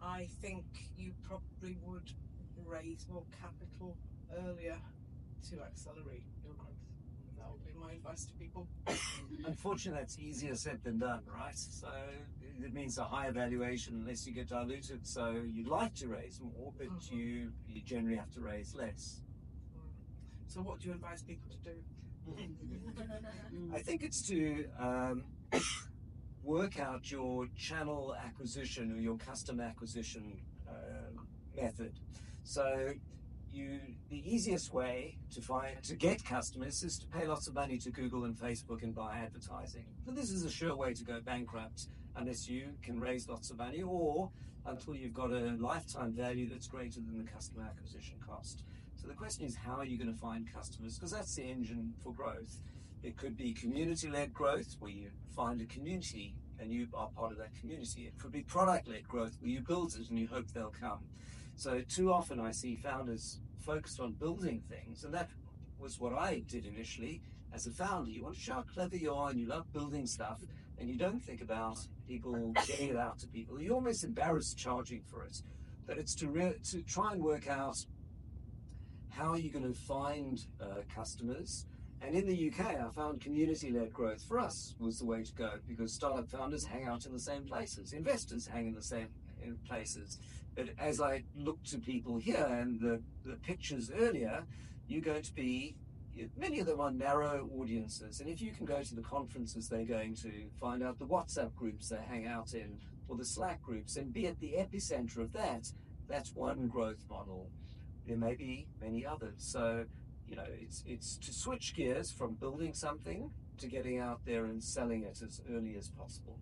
I think you probably would raise more capital earlier to accelerate your growth. That would be my advice to people. Unfortunately, that's easier said than done, right? So it means a higher valuation unless you get diluted. So you'd like to raise more, but you generally have to raise less. So what do you advise people to do? I think it's to work out your channel acquisition or your customer acquisition method. So the easiest way to get customers is to pay lots of money to Google and Facebook and buy advertising. But this is a sure way to go bankrupt unless you can raise lots of money or until you've got a lifetime value that's greater than the customer acquisition cost. So the question is, how are you going to find customers? Because that's the engine for growth. It could be community-led growth, where you find a community and you are part of that community. It could be product-led growth, where you build it and you hope they'll come. So too often I see founders focused on building things, and that was what I did initially as a founder. You want to show how clever you are and you love building stuff, and you don't think about people getting it out to people. You're almost embarrassed charging for it. But it's to try and work out how are you going to find customers. And in the UK, I found community-led growth for us was the way to go, because startup founders hang out in the same places. Investors hang in the same places. But as I look to people here and the pictures earlier, you're going to be, many of them are narrow audiences. And if you can go to the conferences they're going to, find out the WhatsApp groups they hang out in, or the Slack groups, and be at the epicenter of that, that's one growth model. There may be many others. So, it's to switch gears from building something to getting out there and selling it as early as possible.